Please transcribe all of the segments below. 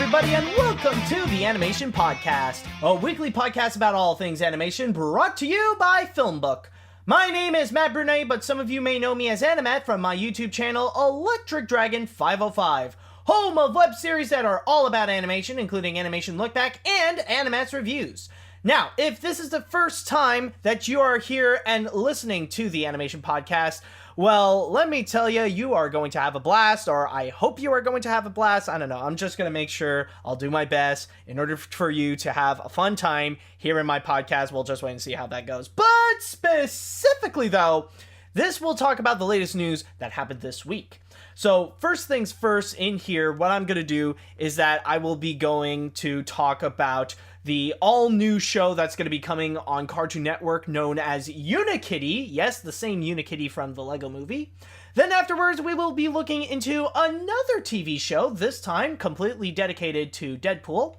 everybody, and welcome to the Animation Podcast, a weekly podcast about all things animation brought to you by FilmBook. My name is Matt Brunet, but some of you may know me as AniMat from my YouTube channel, Electric Dragon 505, home of web series that are all about animation, including Animation Lookback and AniMat's reviews. Now, if this is the first time that you are here and listening to the Animation Podcast, well, let me tell you, you are going to have a blast, or I hope you are going to have a blast. I don't know. I'm just going to make sure I'll do my best in order for you to have a fun time here in my podcast. We'll just wait and see how that goes. But specifically, though, this will talk about the latest news that happened this week. So first things first, in here, what I'm going to do is that I will be going to talk about the all-new show that's going to be coming on Cartoon Network known as Unikitty. Yes, the same Unikitty from the Lego movie. Then afterwards, we will be looking into another TV show, this time completely dedicated to Deadpool.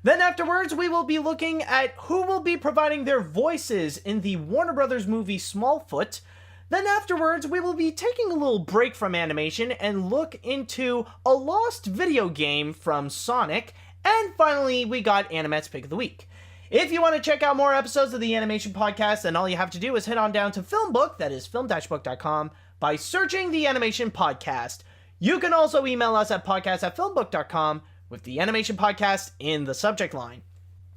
Then afterwards, we will be looking at who will be providing their voices in the Warner Brothers movie Smallfoot. Then afterwards, we will be taking a little break from animation and look into a lost video game from Sonic. And finally, we got AniMat's Pick of the Week. If you want to check out more episodes of the Animation Podcast, then all you have to do is head on down to FilmBook, that is film-book.com, by searching the Animation Podcast. You can also email us at podcast@filmbook.com with the Animation Podcast in the subject line.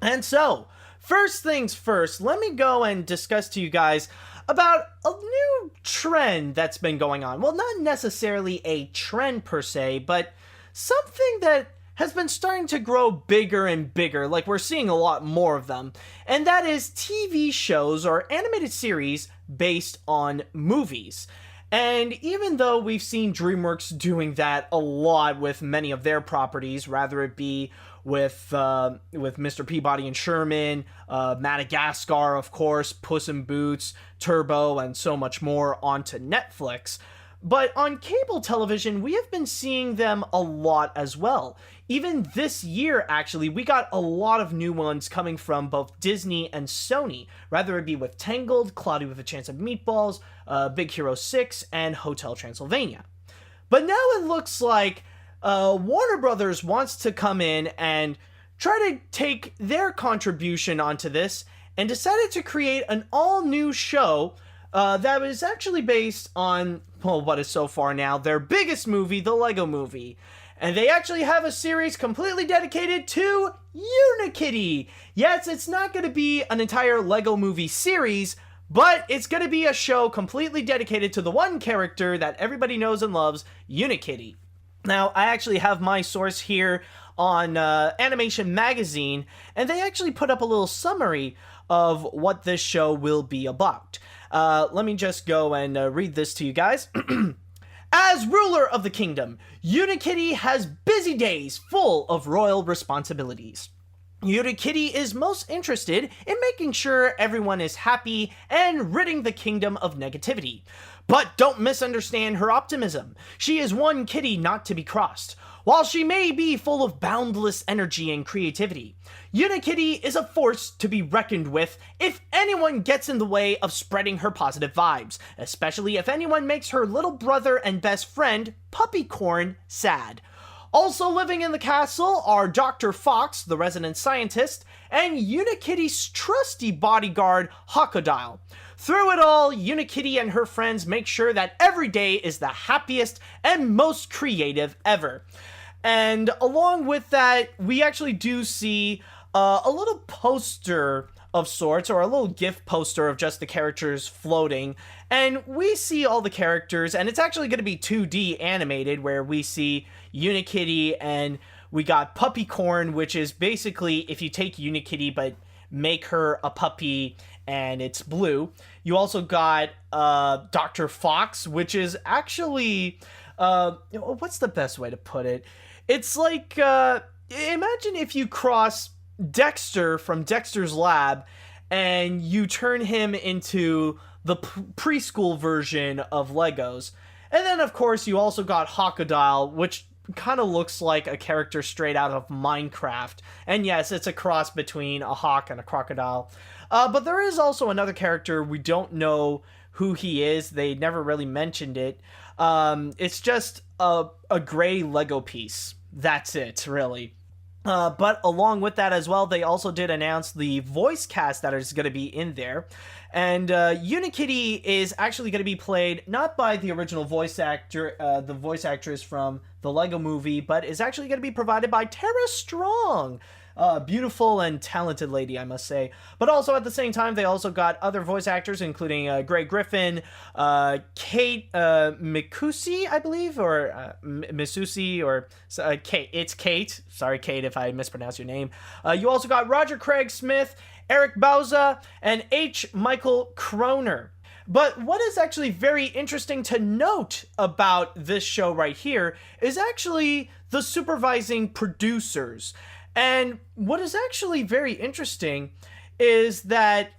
And so, first things first, let me go and discuss to you guys about a new trend that's been going on. Well, not necessarily a trend per se, but something that has been starting to grow bigger and bigger, like we're seeing a lot more of them, and that is TV shows or animated series based on movies. And even though we've seen DreamWorks doing that a lot with many of their properties, rather it be with Mr. Peabody and Sherman, Madagascar, of course, Puss in Boots, Turbo, and so much more onto Netflix. But on cable television, we have been seeing them a lot as well. Even this year, actually, we got a lot of new ones coming from both Disney and Sony, rather it be with Tangled, Cloudy with a Chance of Meatballs, Big Hero 6, and Hotel Transylvania. But now it looks like Warner Brothers wants to come in and try to take their contribution onto this and decided to create an all-new show that is actually based on, well, what is so far now their biggest movie, the Lego Movie. And they actually have a series completely dedicated to Unikitty. Yes, it's not going to be an entire Lego Movie series, but it's going to be a show completely dedicated to the one character that everybody knows and loves, Unikitty. Now, I actually have my source here on Animation Magazine, and they actually put up a little summary of what this show will be about. Let me just go and read this to you guys. As ruler of the kingdom, Unikitty has busy days full of royal responsibilities. Unikitty is most interested in making sure everyone is happy and ridding the kingdom of negativity. But don't misunderstand her optimism. She is one kitty not to be crossed. While she may be full of boundless energy and creativity, Unikitty is a force to be reckoned with if anyone gets in the way of spreading her positive vibes, especially if anyone makes her little brother and best friend, Puppycorn, sad. Also living in the castle are Dr. Fox, the resident scientist, and Unikitty's trusty bodyguard, Hawkodile. Through it all, Unikitty and her friends make sure that every day is the happiest and most creative ever. And along with that, we actually do see a little poster of sorts, or a little GIF poster of just the characters floating. And we see all the characters, and it's actually going to be 2D animated, where we see Unikitty and we got Puppycorn, which is basically if you take Unikitty but make her a puppy and it's blue. You also got Dr. Fox, which is actually, what's the best way to put it? It's like, imagine if you cross Dexter from Dexter's Lab and you turn him into the preschool version of Legos. And then, of course, you also got Hawkodile, which kind of looks like a character straight out of Minecraft. And yes, it's a cross between a hawk and a crocodile. But there is also another character. We don't know who he is. They never really mentioned it. It's just a gray Lego piece. That's it, really. But along with that as well, they also did announce the voice cast that is going to be in there. And Unikitty is actually going to be played not by the original voice actor, the voice actress from the Lego movie, but is actually going to be provided by Tara Strong. Beautiful and talented lady, I must say. But also at the same time, they also got other voice actors, including Greg Griffin, Kate Mikusi, I believe, or Misusi, or Kate. It's Kate. Sorry, Kate, if I mispronounce your name. You also got Roger Craig Smith, Eric Bauza, and H. Michael Kroner. But what is actually very interesting to note about this show right here is actually the supervising producers. And what is actually very interesting is that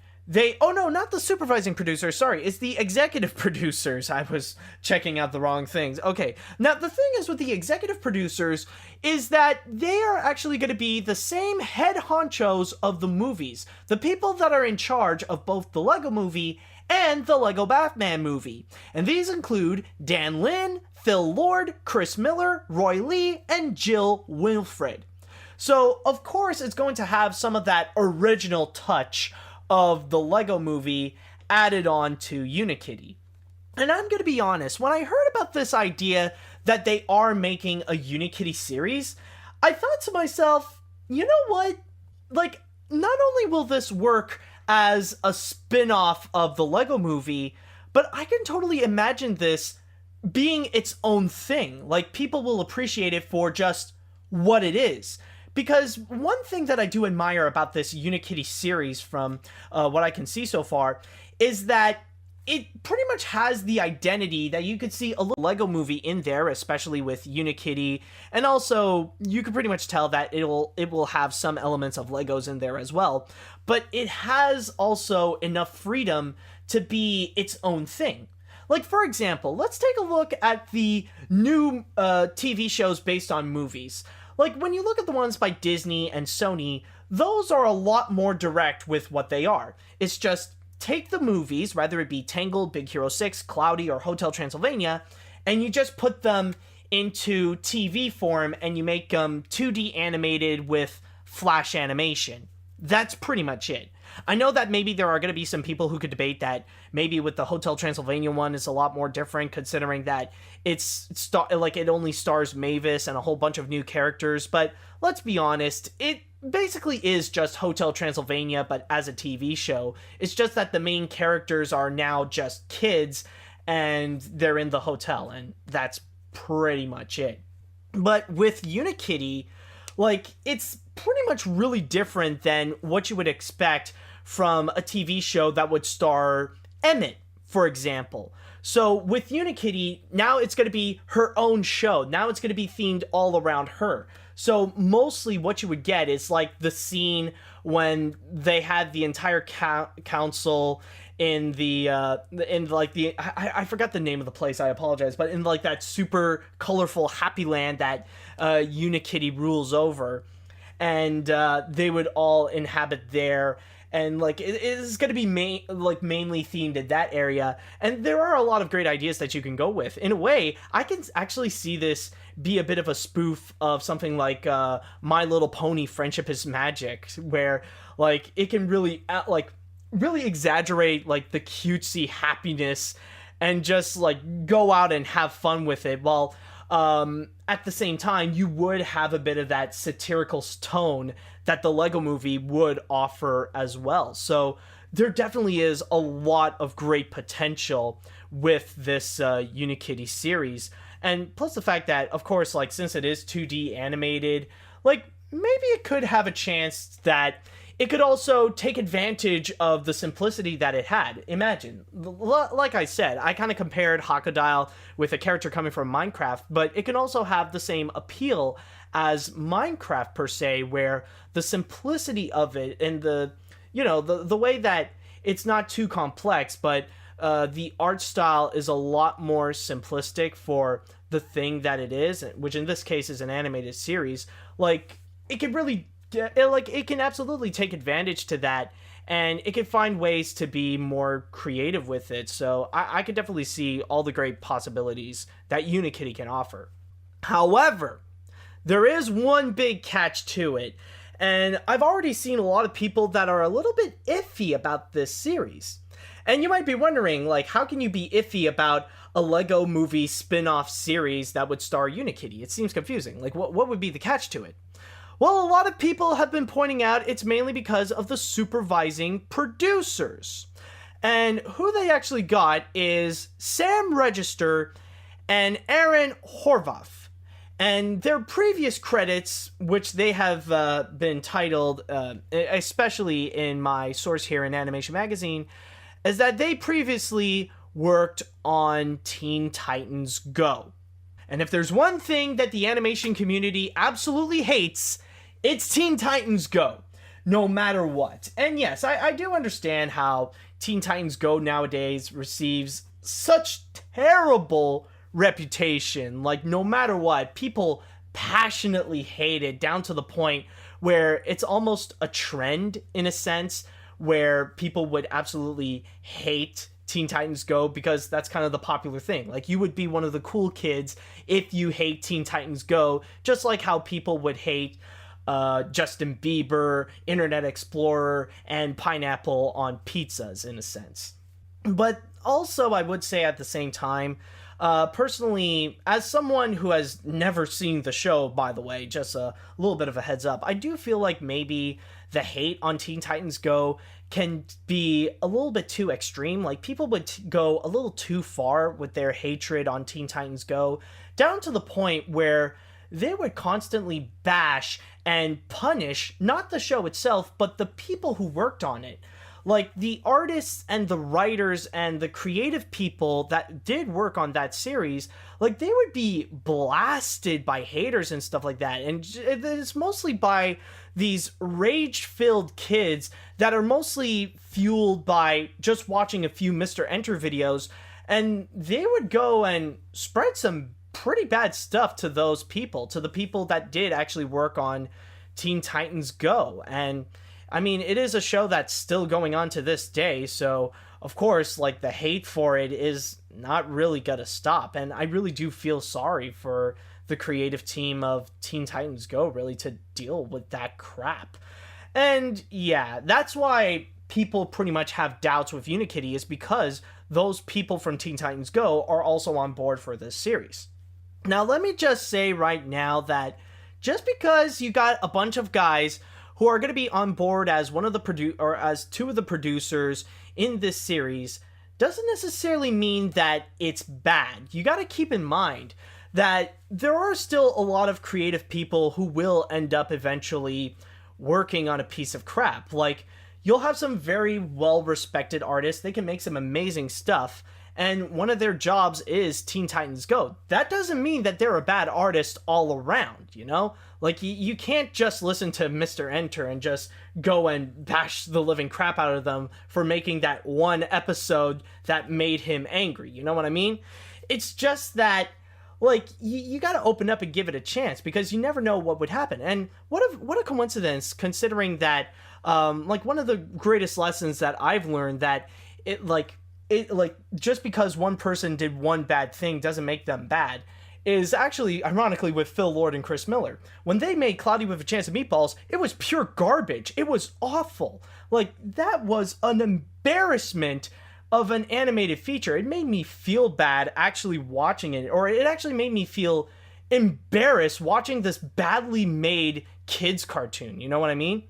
oh no, not the supervising producers, sorry, it's the executive producers. I was checking out the wrong things. Okay, now the thing is with the executive producers is that they are actually going to be the same head honchos of the movies. The people that are in charge of both the Lego movie and the Lego Batman movie. And these include Dan Lin, Phil Lord, Chris Miller, Roy Lee, and Jill Wilfred. So, of course, it's going to have some of that original touch of the Lego movie added on to Unikitty. And I'm going to be honest, when I heard about this idea that they are making a Unikitty series, I thought to myself, you know what? Like, not only will this work as a spin-off of the Lego movie, but I can totally imagine this being its own thing. Like, people will appreciate it for just what it is. Because one thing that I do admire about this Unikitty series from what I can see so far is that it pretty much has the identity that you could see a little Lego movie in there, especially with Unikitty, and also you could pretty much tell that it will have some elements of Legos in there as well, but it has also enough freedom to be its own thing. Like, for example, let's take a look at the new TV shows based on movies. Like, when you look at the ones by Disney and Sony, those are a lot more direct with what they are. It's just, take the movies, whether it be Tangled, Big Hero 6, Cloudy, or Hotel Transylvania, and you just put them into TV form and you make them 2D animated with flash animation. That's pretty much it. I know that maybe there are going to be some people who could debate that maybe with the Hotel Transylvania one is a lot more different, considering that it only stars Mavis and a whole bunch of new characters, but let's be honest, it basically is just Hotel Transylvania, but as a TV show. It's just that the main characters are now just kids and they're in the hotel, and that's pretty much it. But with Unikitty, like, it's pretty much really different than what you would expect from a TV show that would star Emmett, for example. So with Unikitty, now it's going to be her own show. Now it's going to be themed all around her. So mostly what you would get is like the scene when they had the entire council in I forgot the name of the place, I apologize, but in like that super colorful happy land that Unikitty rules over, and they would all inhabit there, and like it is going to be mainly themed in that area. And there are a lot of great ideas that you can go with. In a way, I can actually see this be a bit of a spoof of something like My Little Pony Friendship is Magic, where like it can really really exaggerate like the cutesy happiness and just like go out and have fun with it, while at the same time you would have a bit of that satirical tone that the Lego movie would offer as well. So there definitely is a lot of great potential with this Unikitty series. And plus the fact that, of course, like, since it is 2D animated, like, maybe it could have a chance that it could also take advantage of the simplicity that it had. Imagine, like I said, I kind of compared Crocodile with a character coming from Minecraft, but it can also have the same appeal as Minecraft per se, where the simplicity of it and the way that it's not too complex, but the art style is a lot more simplistic for the thing that it is, which in this case is an animated series. Like, it can really, it can absolutely take advantage to that, and it can find ways to be more creative with it. So I could definitely see all the great possibilities that Unikitty can offer. However, there is one big catch to it. And I've already seen a lot of people that are a little bit iffy about this series. And you might be wondering, like, how can you be iffy about a Lego movie spin-off series that would star Unikitty? It seems confusing. Like, what would be the catch to it? Well, a lot of people have been pointing out it's mainly because of the supervising producers. And who they actually got is Sam Register and Aaron Horvath. And their previous credits, which they have been titled, especially in my source here in Animation Magazine, is that they previously worked on Teen Titans Go. And if there's one thing that the animation community absolutely hates, it's Teen Titans Go, no matter what. And yes, I do understand how Teen Titans Go nowadays receives such terrible reputation. Like, no matter what, people passionately hate it, down to the point where it's almost a trend, in a sense, where people would absolutely hate Teen Titans Go because that's kind of the popular thing. Like, you would be one of the cool kids if you hate Teen Titans Go, just like how people would hate Justin Bieber, Internet Explorer, and pineapple on pizzas, in a sense. But also, I would say at the same time, personally, as someone who has never seen the show, by the way, just a little bit of a heads up, I do feel like maybe the hate on Teen Titans Go can be a little bit too extreme. Like, people would go a little too far with their hatred on Teen Titans Go, down to the point where they would constantly bash and punish not the show itself, but the people who worked on it. Like, the artists and the writers and the creative people that did work on that series, like, they would be blasted by haters and stuff like that. And it's mostly by these rage-filled kids that are mostly fueled by just watching a few Mr. Enter videos. And they would go and spread some pretty bad stuff to those people, to the people that did actually work on Teen Titans Go. And I mean, it is a show that's still going on to this day, so of course, like, the hate for it is not really gonna stop. And I really do feel sorry for the creative team of Teen Titans Go, really, to deal with that crap. And yeah, that's why people pretty much have doubts with Unikitty, is because those people from Teen Titans Go are also on board for this series. Now, let me just say right now that just because you got a bunch of guys who are going to be on board as one of the as two of the producers in this series doesn't necessarily mean that it's bad. You got to keep in mind that there are still a lot of creative people who will end up eventually working on a piece of crap. Like, you'll have some very well-respected artists. They can make some amazing stuff, and one of their jobs is Teen Titans Go. That doesn't mean that they're a bad artist all around, you know? Like, you can't just listen to Mr. Enter and just go and bash the living crap out of them for making that one episode that made him angry, you know what I mean? It's just that, like, you gotta open up and give it a chance, because you never know what would happen. And what a coincidence, considering that, like, one of the greatest lessons that I've learned, that just because one person did one bad thing doesn't make them bad, is actually, ironically, with Phil Lord and Chris Miller. When they made Cloudy with a Chance of Meatballs, it was pure garbage. It was awful. Like, that was an embarrassment of an animated feature. It made me feel bad actually watching it, or it actually made me feel embarrassed watching this badly made kids cartoon, you know what I mean?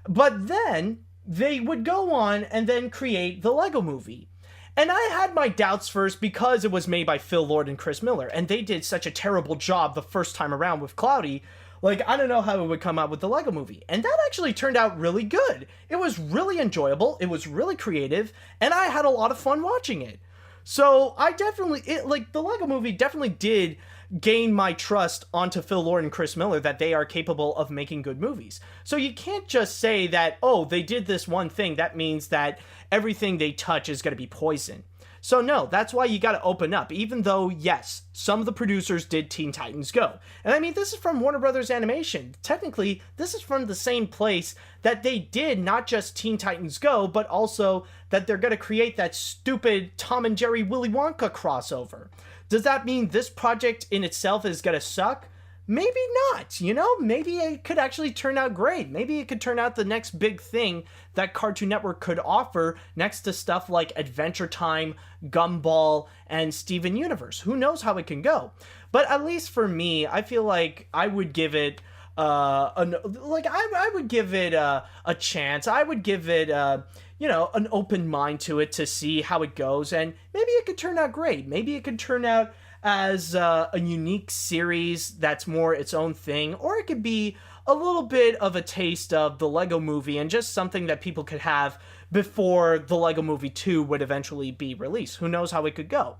But then they would go on and then create the Lego Movie. And I had my doubts first because it was made by Phil Lord and Chris Miller, and they did such a terrible job the first time around with Cloudy. Like, I don't know how it would come out with the Lego Movie. And that actually turned out really good. It was really enjoyable, it was really creative, and I had a lot of fun watching it. So I definitely, the Lego Movie definitely did gain my trust onto Phil Lord and Chris Miller, that they are capable of making good movies. So you can't just say that, oh, they did this one thing, that means that everything they touch is going to be poison. So no, that's why you got to open up, even though, yes, some of the producers did Teen Titans Go. And I mean, this is from Warner Brothers Animation. Technically, this is from the same place that they did not just Teen Titans Go, but also that they're going to create that stupid Tom and Jerry Willy Wonka crossover. Does that mean this project in itself is going to suck? maybe not, maybe it could actually turn out great. Maybe it could turn out the next big thing that Cartoon Network could offer next to stuff like Adventure Time, Gumball, and Steven Universe. Who knows how it can go? But at least for me, I feel like I would give it I would give it a chance. I would give it an open mind to it to see how it goes, and maybe it could turn out great. Maybe it could turn out as a unique series that's more its own thing, or it could be a little bit of a taste of the Lego Movie and just something that people could have before the Lego Movie 2 would eventually be released. Who knows how it could go?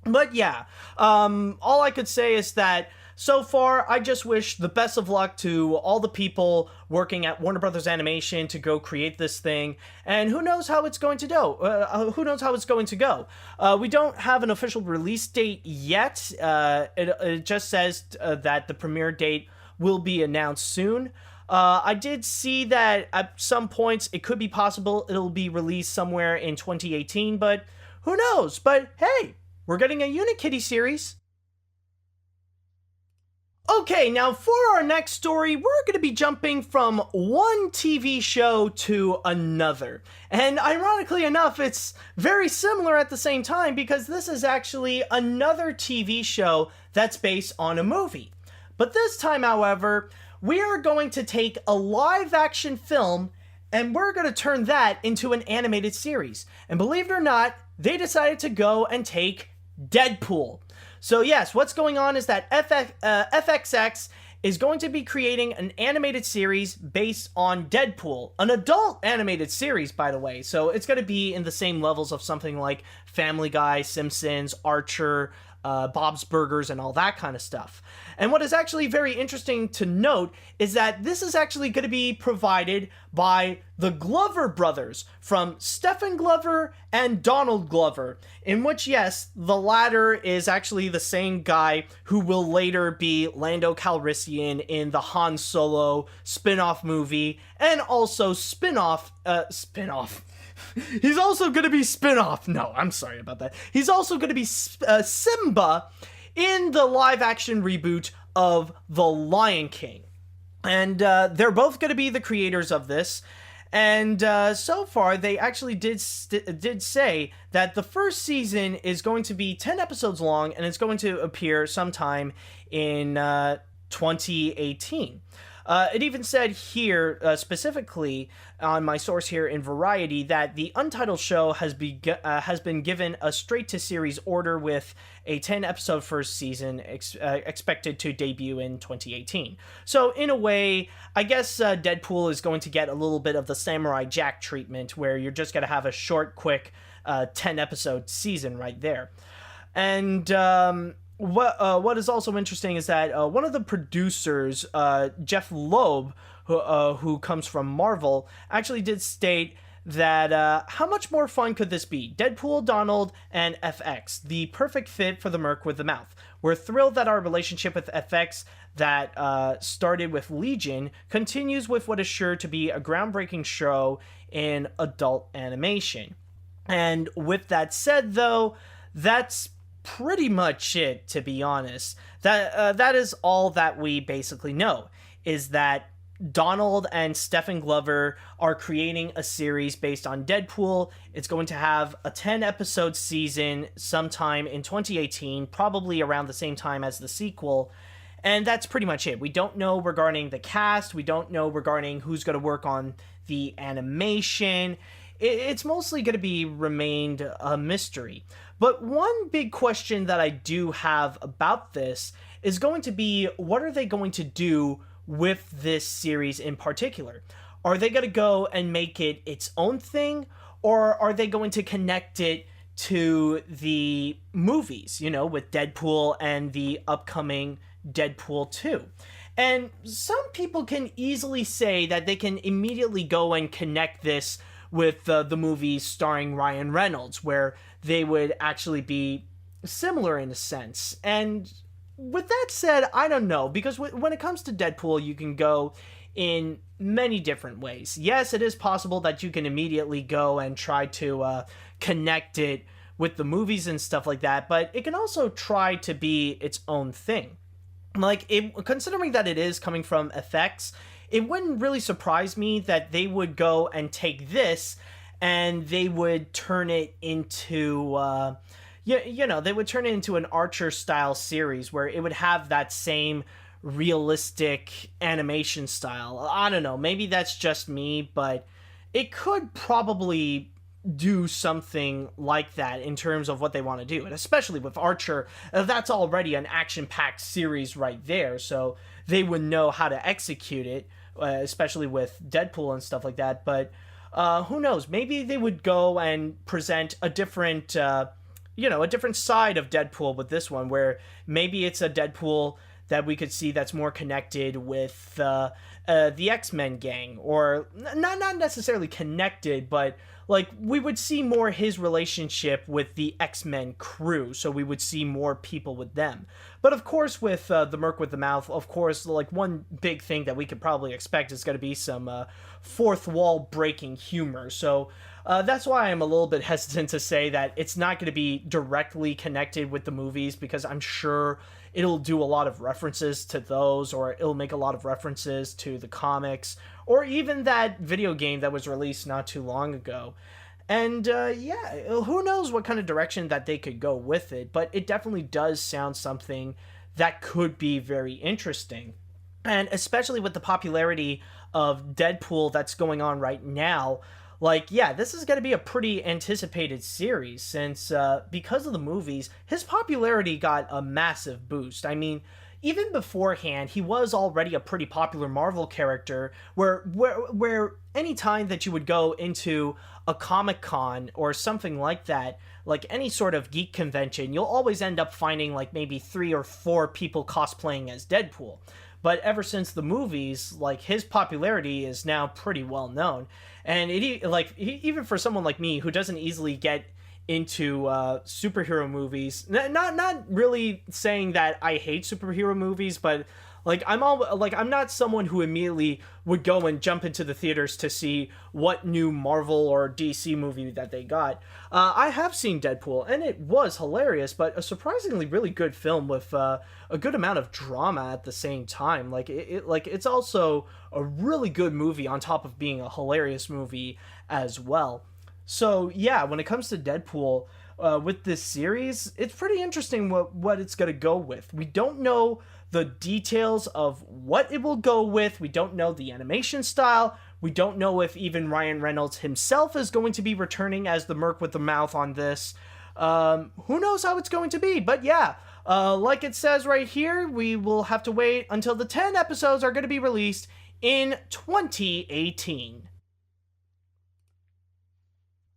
But yeah, all I could say is that so far, I just wish the best of luck to all the people working at Warner Brothers Animation to go create this thing, and who knows how it's going to go. We don't have an official release date yet. It just says that the premiere date will be announced soon. I did see that at some points it could be possible it'll be released somewhere in 2018, but who knows? But hey, we're getting a Unikitty series. Okay, now for our next story, we're going to be jumping from one TV show to another. And ironically enough, it's very similar at the same time because this is actually another TV show that's based on a movie. But this time, however, we are going to take a live-action film and we're going to turn that into an animated series. And believe it or not, they decided to go and take Deadpool. So yes, what's going on is that FXX is going to be creating an animated series based on Deadpool. An adult animated series, by the way. So it's going to be in the same levels of something like Family Guy, Simpsons, Archer, Bob's Burgers, and all that kind of stuff. And what is actually very interesting to note is that this is actually going to be provided by the Glover brothers, from Stephen Glover and Donald Glover, in which, yes, the latter is actually the same guy who will later be Lando Calrissian in the Han Solo spin-off movie, and also spin-off. He's also going to be spin-off. No, I'm sorry about that. He's also going to be Simba in the live-action reboot of The Lion King. And they're both going to be the creators of this. And so far, they actually did say that the first season is going to be 10 episodes long, and it's going to appear sometime in 2018. It even said here, specifically on my source here in Variety, that the Untitled show has been given a straight-to-series order with a 10-episode first season expected to debut in 2018. So, in a way, I guess Deadpool is going to get a little bit of the Samurai Jack treatment, where you're just going to have a short, quick 10-episode season right there. And what is also interesting is that one of the producers, Jeff Loeb, who comes from Marvel, actually did state that how much more fun could this be? Deadpool, Donald, and FX, the perfect fit for the Merc with the mouth. We're thrilled that our relationship with FX that started with Legion continues with what is sure to be a groundbreaking show in adult animation. And with that said, though, that's pretty much it, to be honest. That is all that we basically know, is that Donald and Stephen Glover are creating a series based on Deadpool. It's going to have a 10-episode season sometime in 2018, probably around the same time as the sequel. And that's pretty much it. We don't know regarding the cast. We don't know regarding who's going to work on the animation. It's mostly going to be remained a mystery. But one big question that I do have about this is going to be, what are they going to do with this series in particular? Are they going to go and make it its own thing, or are they going to connect it to the movies, with Deadpool and the upcoming Deadpool 2? And some people can easily say that they can immediately go and connect this with the movies starring Ryan Reynolds, where they would actually be similar in a sense. And with that said, I don't know, because when it comes to Deadpool, you can go in many different ways. Yes, it is possible that you can immediately go and try to connect it with the movies and stuff like that, but it can also try to be its own thing. like, considering that it is coming from FX, it wouldn't really surprise me that they would go and take this and they would turn it into they would turn it into an Archer style series where it would have that same realistic animation style. I don't know, maybe that's just me, but it could probably do something like that in terms of what they want to do. And especially with Archer, that's already an action-packed series right there, so they would know how to execute it, especially with Deadpool and stuff like that. But who knows? Maybe they would go and present a different, a different side of Deadpool with this one, where maybe it's a Deadpool that we could see that's more connected with the X-Men gang, or not necessarily connected, but like we would see more his relationship with the X-Men crew, so we would see more people with them. But of course, with the Merc with the Mouth, of course, like one big thing that we could probably expect is going to be some fourth wall breaking humor. So that's why I'm a little bit hesitant to say that it's not going to be directly connected with the movies, because I'm sure it'll do a lot of references to those, or it'll make a lot of references to the comics, or even that video game that was released not too long ago. And who knows what kind of direction that they could go with it, but it definitely does sound something that could be very interesting. And especially with the popularity of Deadpool that's going on right now, like, yeah, this is going to be a pretty anticipated series, since because of the movies, his popularity got a massive boost. I mean, even beforehand, he was already a pretty popular Marvel character, where any time that you would go into a Comic-Con or something like that, like any sort of geek convention, you'll always end up finding like maybe 3 or 4 people cosplaying as Deadpool. But ever since the movies, like, his popularity is now pretty well known. And even for someone like me who doesn't easily get into superhero movies, not really saying that I hate superhero movies, but like I'm not someone who immediately would go and jump into the theaters to see what new Marvel or DC movie that they got. I have seen Deadpool, and it was hilarious, but a surprisingly really good film with a good amount of drama at the same time. Like it's also a really good movie on top of being a hilarious movie as well. So yeah, when it comes to Deadpool, with this series, it's pretty interesting what it's going to go with. We don't know the details of what it will go with. We don't know the animation style. We don't know if even Ryan Reynolds himself is going to be returning as the Merc with the Mouth on this. Who knows how it's going to be? But yeah, like it says right here, we will have to wait until the 10 episodes are going to be released in 2018.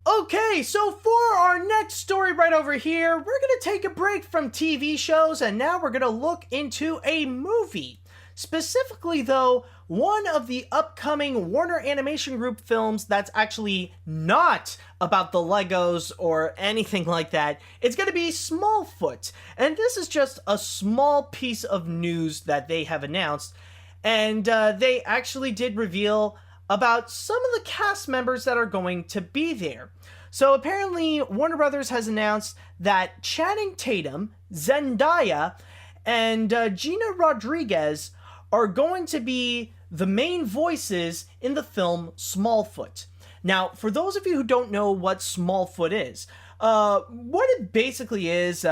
Okay, so for our next story right over here, we're going to take a break from TV shows, and now we're going to look into a movie. Specifically, though, one of the upcoming Warner Animation Group films that's actually not about the Legos or anything like that. It's going to be Smallfoot. And this is just a small piece of news that they have announced. And they actually did reveal about some of the cast members that are going to be there. So apparently Warner Brothers has announced that Channing Tatum, Zendaya, and Gina Rodriguez are going to be the main voices in the film Smallfoot. Now, for those of you who don't know what Smallfoot is, what it basically is,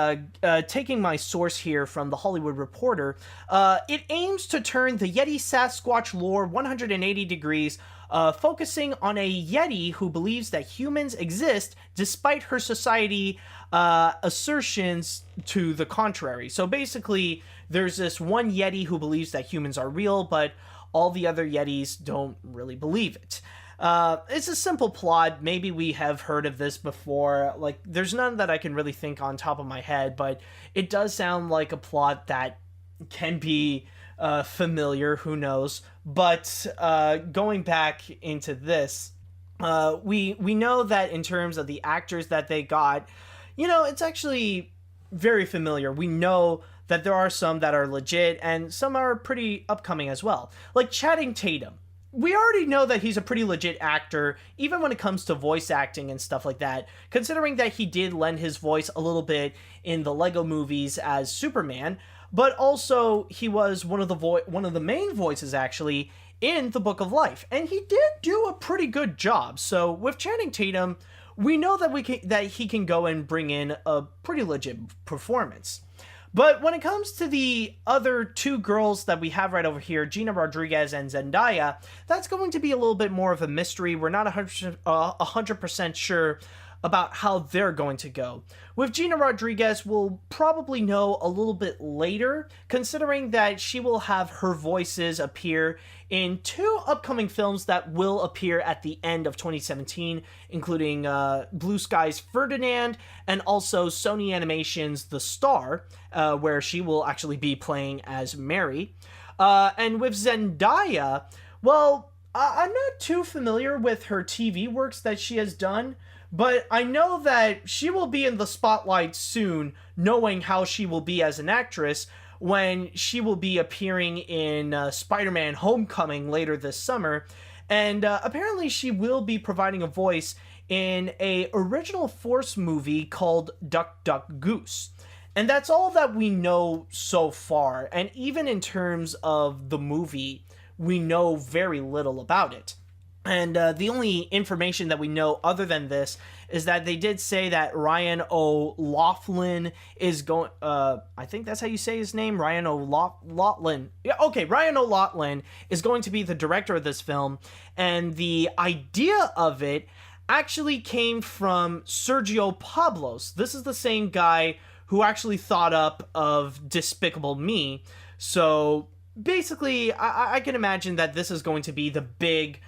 taking my source here from The Hollywood Reporter, it aims to turn the Yeti Sasquatch lore 180 degrees, focusing on a Yeti who believes that humans exist despite her society assertions to the contrary. So basically, there's this one Yeti who believes that humans are real, but all the other Yetis don't really believe it. It's a simple plot. Maybe we have heard of this before. Like, there's none that I can really think on top of my head, but it does sound like a plot that can be familiar, who knows. But going back into this, we know that in terms of the actors that they got, it's actually very familiar. We know that there are some that are legit and some are pretty upcoming as well. Like Channing Tatum. We already know that he's a pretty legit actor, even when it comes to voice acting and stuff like that, considering that he did lend his voice a little bit in the Lego movies as Superman. but also he was one of the main voices actually in the Book of Life, and he did do a pretty good job. So with Channing Tatum, we know that he can go and bring in a pretty legit performance. But when it comes to the other two girls that we have right over here, Gina Rodriguez and Zendaya, that's going to be a little bit more of a mystery. We're not 100% sure about how they're going to go. With Gina Rodriguez, we'll probably know a little bit later, considering that she will have her voices appear in two upcoming films that will appear at the end of 2017, including Blue Sky's Ferdinand and also Sony Animation's The Star, where she will actually be playing as Mary. And with Zendaya, well, I'm not too familiar with her TV works that she has done, but I know that she will be in the spotlight soon, knowing how she will be as an actress when she will be appearing in Spider-Man Homecoming later this summer. And apparently she will be providing a voice in a original Force movie called Duck Duck Goose. And that's all that we know so far. And even in terms of the movie, we know very little about it. And the only information that we know other than this is that they did say that Ryan O'Loughlin is going... I think that's how you say his name, Ryan O'Loughlin. Yeah, okay, Ryan O'Loughlin is going to be the director of this film. And the idea of it actually came from Sergio Pablos. This is the same guy who actually thought up of Despicable Me. So basically, I can imagine that this is going to be the big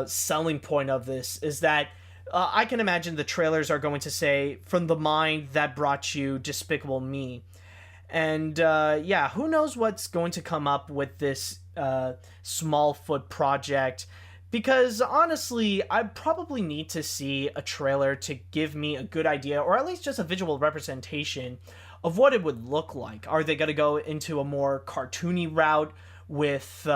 selling point of this, is that I can imagine the trailers are going to say, from the mind that brought you Despicable Me. And yeah, who knows what's going to come up with this Smallfoot project, because honestly, I probably need to see a trailer to give me a good idea, or at least just a visual representation of what it would look like. Are they going to go into a more cartoony route with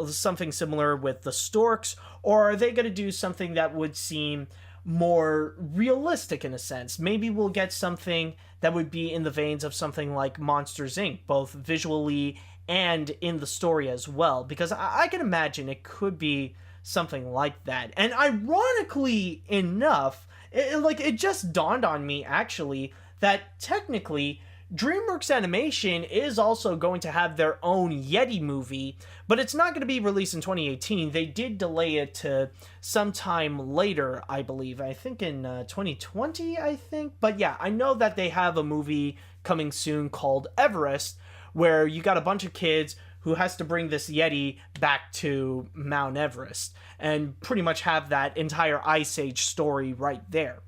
something similar with the Storks, or are they going to do something that would seem more realistic in a sense? Maybe we'll get something that would be in the veins of something like Monsters, Inc., both visually and in the story as well, because I can imagine it could be something like that. And ironically enough, it just dawned on me actually that technically DreamWorks Animation is also going to have their own Yeti movie, but it's not going to be released in 2018. They did delay it to sometime later, I believe. I think in 2020, I think. But yeah, I know that they have a movie coming soon called Everest, where you got a bunch of kids who has to bring this Yeti back to Mount Everest and pretty much have that entire Ice Age story right there.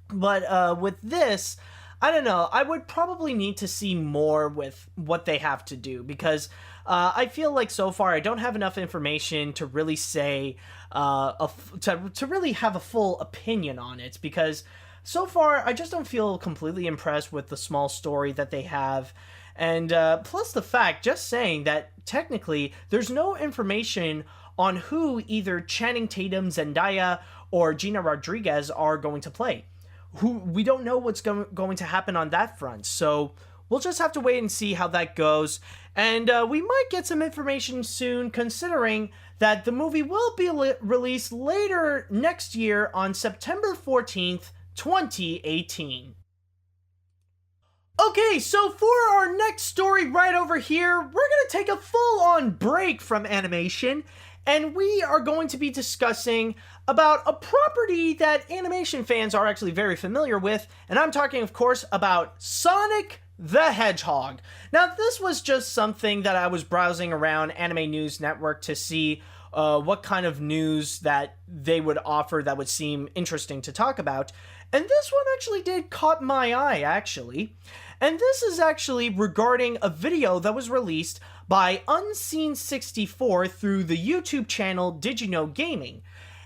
But with this, I don't know, I would probably need to see more with what they have to do, because I feel like so far I don't have enough information to really say, to really have a full opinion on it, because so far I just don't feel completely impressed with the small story that they have. And plus the fact, just saying that technically there's no information on who either Channing Tatum, Zendaya, or Gina Rodriguez are going to play. We don't know what's going to happen on that front, so we'll just have to wait and see how that goes. And we might get some information soon, considering that the movie will be released later next year on September 14th, 2018. Okay, so for our next story right over here, we're going to take a full-on break from animation, and we are going to be discussing about a property that animation fans are actually very familiar with, and I'm talking, of course, about Sonic the Hedgehog. Now, this was just something that I was browsing around Anime News Network to see what kind of news that they would offer that would seem interesting to talk about, and this one actually did caught my eye, actually. And this is actually regarding a video that was released by Unseen64 through the YouTube channel Did You Know Gaming.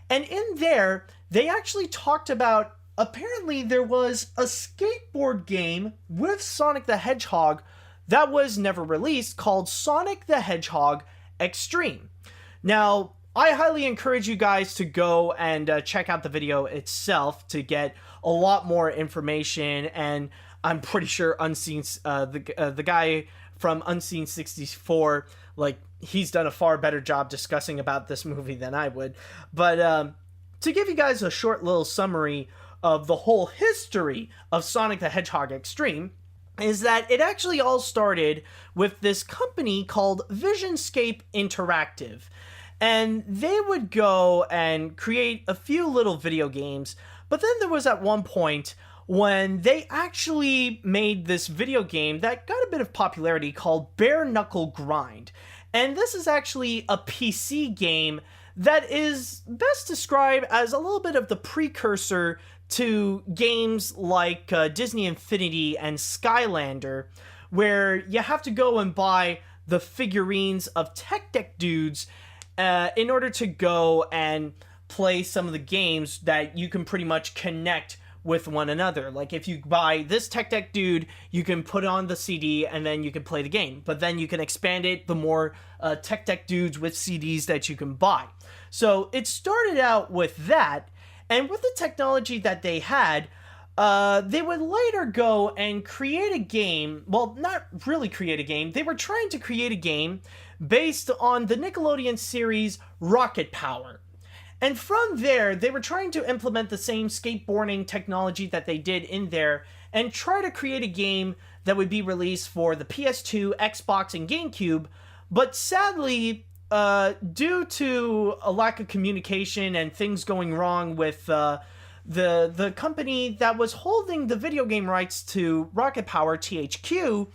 And in there, they actually talked about, apparently there was a skateboard game with Sonic the Hedgehog that was never released called Sonic the Hedgehog Extreme. Now, I highly encourage you guys to go and check out the video itself to get a lot more information, and I'm pretty sure the guy from Unseen 64, like, he's done a far better job discussing about this movie than I would. But to give you guys a short little summary of the whole history of Sonic the Hedgehog Extreme, is that it actually all started with this company called Visionscape Interactive. And they would go and create a few little video games, but then there was at one point when they actually made this video game that got a bit of popularity called Bare Knuckle Grind. And this is actually a PC game that is best described as a little bit of the precursor to games like Disney Infinity and Skylander, where you have to go and buy the figurines of Tech Deck dudes in order to go and play some of the games that you can pretty much connect with one another. Like, if you buy this Tech Deck dude, you can put on the CD and then you can play the game. But then you can expand it the more Tech Deck dudes with CDs that you can buy. So it started out with that, and with the technology that they had, they would later go and create a game. Well, not really create a game. They were trying to create a game based on the Nickelodeon series Rocket Power. And from there, they were trying to implement the same skateboarding technology that they did in there and try to create a game that would be released for the PS2, Xbox, and GameCube. But sadly, due to a lack of communication and things going wrong with the company that was holding the video game rights to Rocket Power, THQ,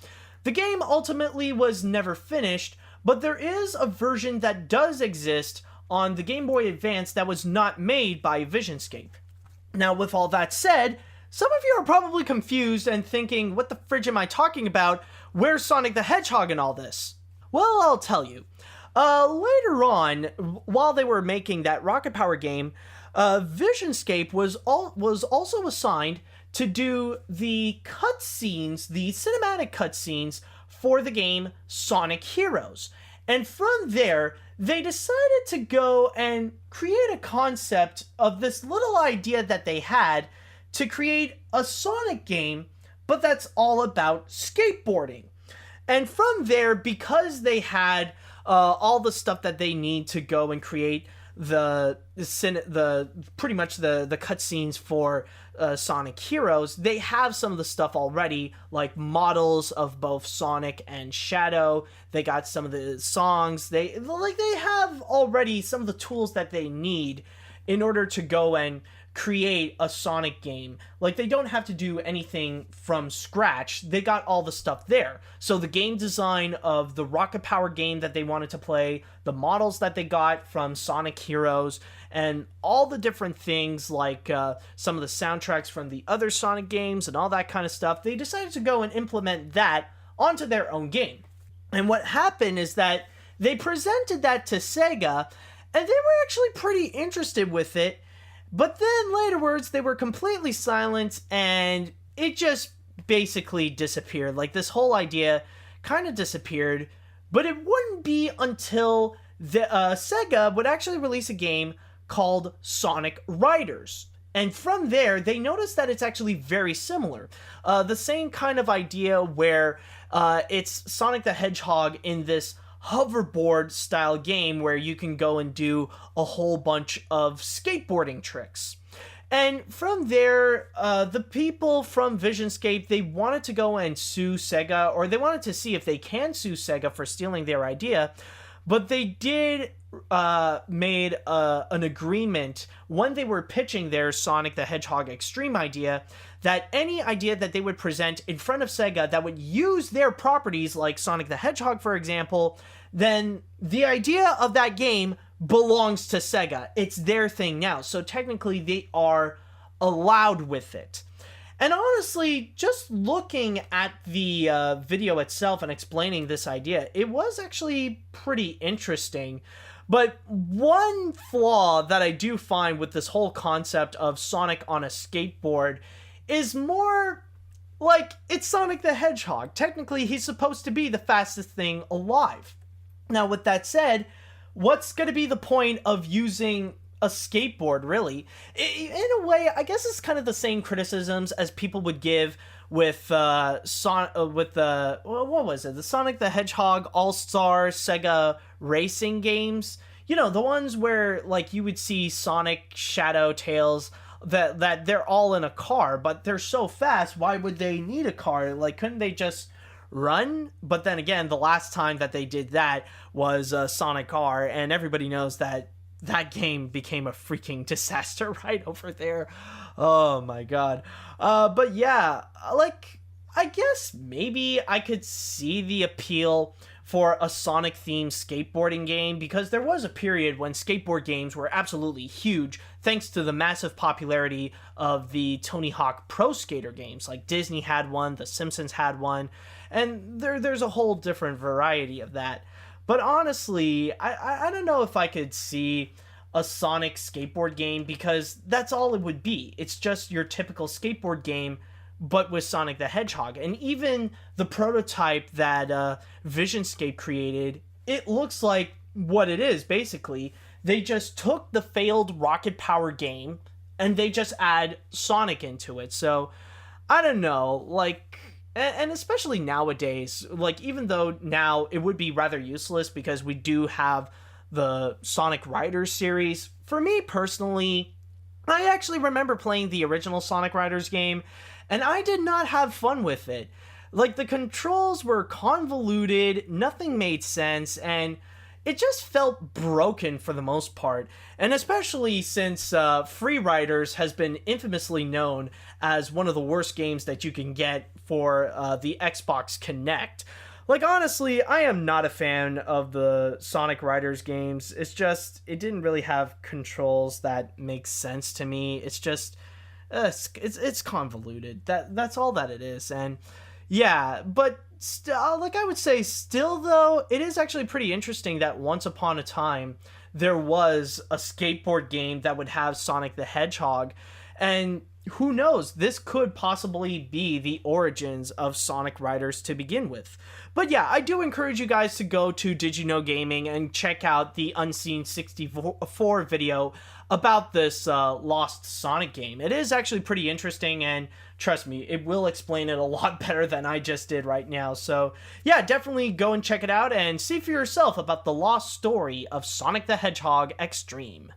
the game ultimately was never finished, but there is a version that does exist on the Game Boy Advance that was not made by Visionscape. Now, with all that said, some of you are probably confused and thinking, what the fridge am I talking about? Where's Sonic the Hedgehog in all this? Well, I'll tell you. Later on, while they were making that Rocket Power game, Visionscape was also assigned to do the cutscenes, the cinematic cutscenes for the game Sonic Heroes. And from there, they decided to go and create a concept of this little idea that they had to create a Sonic game, but that's all about skateboarding. And from there, because they had all the stuff that they need to go and create the pretty much the cutscenes for Sonic Heroes, they have some of the stuff already, like models of both Sonic and Shadow. They got some of the songs. They have already some of the tools that they need in order to go and create a Sonic game. Like, they don't have to do anything from scratch. They got all the stuff there. So the game design of the Rocket Power game that they wanted to play, the models that they got from Sonic Heroes, and all the different things like some of the soundtracks from the other Sonic games and all that kind of stuff, they decided to go and implement that onto their own game. And what happened is that they presented that to Sega, and they were actually pretty interested with it. But then laterwards, they were completely silent, and it just basically disappeared. Like, this whole idea kind of disappeared, but it wouldn't be until Sega would actually release a game called Sonic Riders. And from there, they noticed that it's actually very similar. The same kind of idea where it's Sonic the Hedgehog in this hoverboard style game where you can go and do a whole bunch of skateboarding tricks. And from there, the people from Visionscape, they wanted to go and sue Sega, or they wanted to see if they can sue Sega for stealing their idea. But they did made an agreement when they were pitching their Sonic the Hedgehog Extreme idea, that any idea that they would present in front of Sega that would use their properties, like Sonic the Hedgehog, for example, then the idea of that game belongs to Sega. It's their thing now. So technically, they are allowed with it. And honestly, just looking at the video itself and explaining this idea, it was actually pretty interesting. But one flaw that I do find with this whole concept of Sonic on a skateboard is more like, it's Sonic the Hedgehog. Technically, he's supposed to be the fastest thing alive. Now, with that said, what's going to be the point of using a skateboard, really. In a way, I guess it's kind of the same criticisms as people would give with what was it? The Sonic the Hedgehog All-Star Sega racing games. You know, the ones where like you would see Sonic, Shadow, Tails, that they're all in a car, but they're so fast, why would they need a car? Like, couldn't they just run? But then again, the last time that they did that was Sonic R, and everybody knows that that game became a freaking disaster right over there. Oh my god. But yeah, like, I guess maybe I could see the appeal for a Sonic themed skateboarding game, because there was a period when skateboard games were absolutely huge thanks to the massive popularity of the Tony Hawk Pro Skater games. Like Disney had one, The Simpsons had one, and there's a whole different variety of that. But honestly, I don't know if I could see a Sonic skateboard game, because that's all it would be. It's just your typical skateboard game, but with Sonic the Hedgehog. And even the prototype that Visionscape created, it looks like what it is, basically. They just took the failed Rocket Power game, and they just add Sonic into it. So, I don't know, like, and especially nowadays, like, even though now it would be rather useless because we do have the Sonic Riders series, for me personally, I actually remember playing the original Sonic Riders game, and I did not have fun with it. Like, the controls were convoluted, nothing made sense, and it just felt broken for the most part. And especially since Free Riders has been infamously known as one of the worst games that you can get for the Xbox Kinect. Like, honestly, I am not a fan of the Sonic Riders games. It's just, it didn't really have controls that make sense to me. It's just, it's convoluted. That's all that it is. And yeah, but still, like, I would say still though, it is actually pretty interesting that once upon a time there was a skateboard game that would have Sonic the Hedgehog, and who knows, this could possibly be the origins of Sonic Riders to begin with. But yeah, I do encourage you guys to go to Did You Know Gaming and check out the Unseen 64 video about this lost Sonic game. It is actually pretty interesting, and trust me, it will explain it a lot better than I just did right now. So yeah, definitely go and check it out and see for yourself about the lost story of Sonic the Hedgehog Extreme.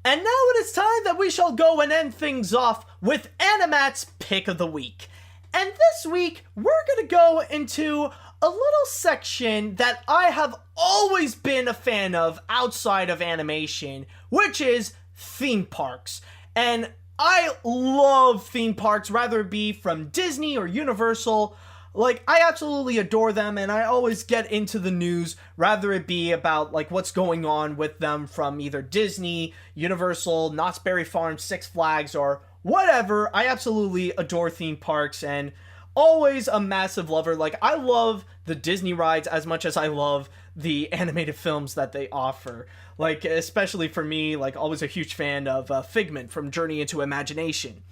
And now it is time that we shall go and end things off with AniMat's Pick of the Week. And this week, we're gonna go into a little section that I have always been a fan of outside of animation, which is theme parks. And I love theme parks, whether it be from Disney or Universal. Like, I absolutely adore them, and I always get into the news, rather it be about, like, what's going on with them from either Disney, Universal, Knott's Berry Farm, Six Flags, or whatever. I absolutely adore theme parks, and always a massive lover. Like, I love the Disney rides as much as I love the animated films that they offer. Like, especially for me, like, always a huge fan of Figment from Journey into Imagination.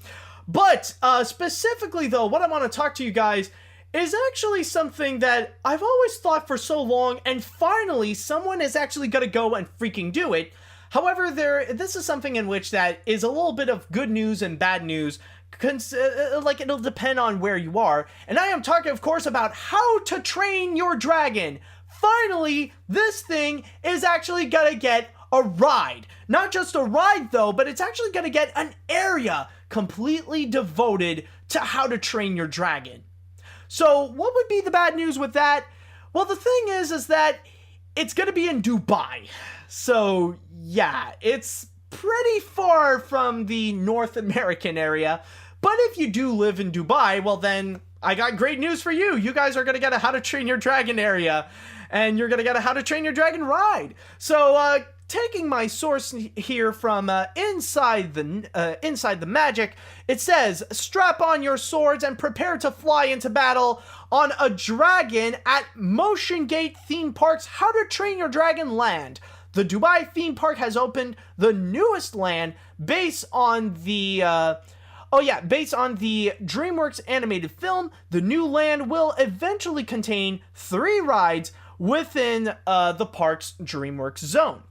But, specifically, though, what I want to talk to you guys is actually something that I've always thought for so long, and finally someone is actually gonna go and freaking do it. However, this is something in which that is a little bit of good news and bad news, like, it'll depend on where you are. And I am talking, of course, about How to Train Your Dragon. Finally, this thing is actually gonna get a ride. Not just a ride though, but it's actually gonna get an area completely devoted to How to Train Your Dragon. So, what would be the bad news with that? Well, the thing is that it's gonna be in Dubai. So, yeah, it's pretty far from the North American area. But if you do live in Dubai, well then, I got great news for you. You guys are gonna get a How to Train Your Dragon area. And you're gonna get a How to Train Your Dragon ride. So, taking my source here from Inside the Magic, it says, strap on your swords and prepare to fly into battle on a dragon at Motiongate Theme Park's How to Train Your Dragon land. The Dubai theme park has opened the newest land based on the DreamWorks animated film. The new land will eventually contain 3 rides within the park's DreamWorks zone.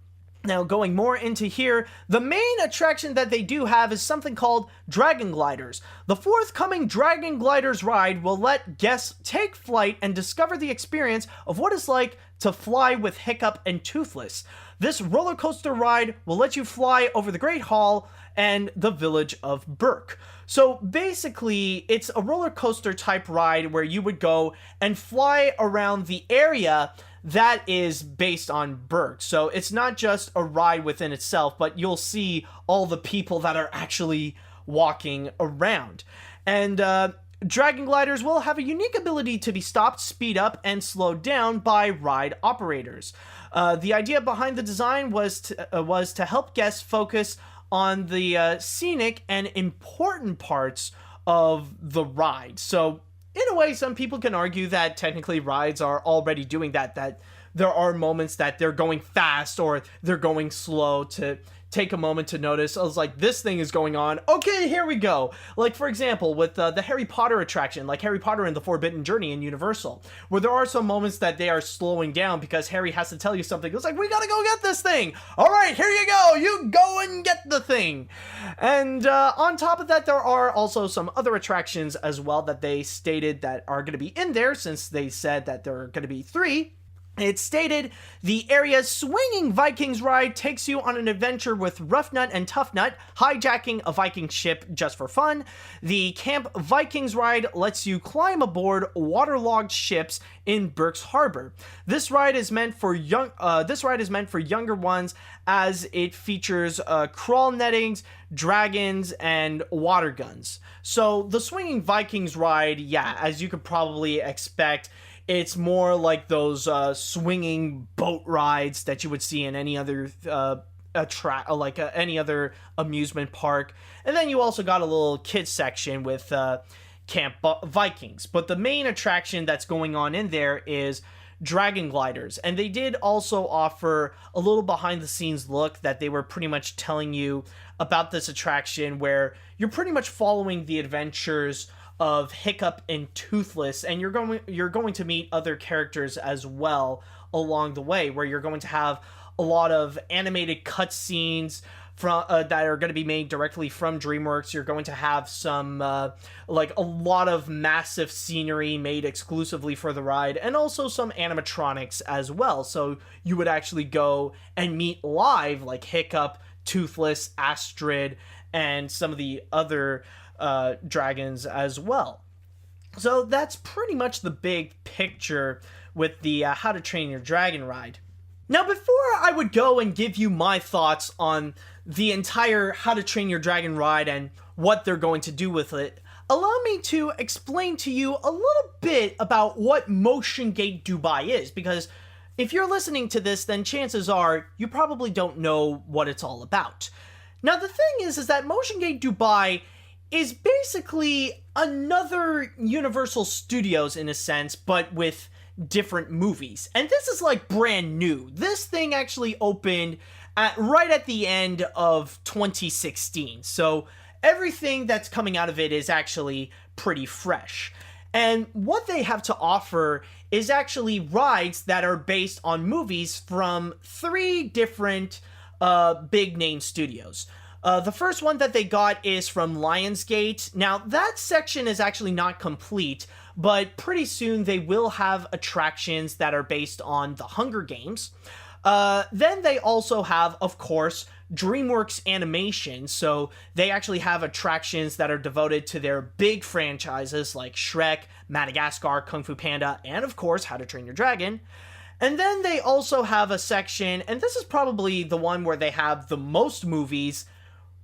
Now, going more into here, the main attraction that they do have is something called Dragon Gliders. The forthcoming Dragon Gliders ride will let guests take flight and discover the experience of what it's like to fly with Hiccup and Toothless. This roller coaster ride will let you fly over the Great Hall and the village of Berk. So basically, it's a roller coaster type ride where you would go and fly around the area that is based on Berk. So it's not just a ride within itself, but you'll see all the people that are actually walking around. And Dragon Gliders will have a unique ability to be stopped, speed up, and slowed down by ride operators. The idea behind the design was to help guests focus on the scenic and important parts of the ride. So in a way, some people can argue that technically rides are already doing that there are moments that they're going fast or they're going slow to take a moment to notice. I was like, this thing is going on. Okay, here we go. Like, for example, with the Harry Potter attraction, like Harry Potter and the Forbidden Journey in Universal, where there are some moments that they are slowing down because Harry has to tell you something. It's like, we gotta go get this thing. All right, here you go. You go and get the thing. And on top of that, there are also some other attractions as well that they stated that are going to be in there, since they said that there are going to be 3. It stated, the area's swinging Vikings ride takes you on an adventure with Rough Nut and Tough Nut, hijacking a Viking ship just for fun. The Camp Vikings ride lets you climb aboard waterlogged ships in Berk's Harbor. This ride is meant for younger ones, as it features crawl nettings, dragons, and water guns. So the swinging Vikings ride, yeah, as you could probably expect, it's more like those swinging boat rides that you would see in any other any other amusement park. And then you also got a little kids section with Camp Vikings. But the main attraction that's going on in there is Dragon Gliders. And they did also offer a little behind the scenes look that they were pretty much telling you about this attraction, where you're pretty much following the adventures of Hiccup and Toothless, and you're going to meet other characters as well along the way, where you're going to have a lot of animated cutscenes from that are going to be made directly from DreamWorks. You're going to have some like a lot of massive scenery made exclusively for the ride, and also some animatronics as well. So you would actually go and meet live like Hiccup, Toothless, Astrid, and some of the other dragons as well. So that's pretty much the big picture with the How to Train Your Dragon ride. Now, before I would go and give you my thoughts on the entire How to Train Your Dragon ride and what they're going to do with it, allow me to explain to you a little bit about what Motiongate Dubai is, because if you're listening to this, then chances are you probably don't know what it's all about. Now, the thing is that Motiongate Dubai is basically another Universal Studios in a sense, but with different movies. And this is like brand new. This thing actually opened right at the end of 2016. So everything that's coming out of it is actually pretty fresh. And what they have to offer is actually rides that are based on movies from 3 different big name studios. The first one that they got is from Lionsgate. Now, that section is actually not complete, but pretty soon they will have attractions that are based on the Hunger Games. Then they also have, of course, DreamWorks Animation, so they actually have attractions that are devoted to their big franchises like Shrek, Madagascar, Kung Fu Panda, and of course, How to Train Your Dragon. And then they also have a section, and this is probably the one where they have the most movies,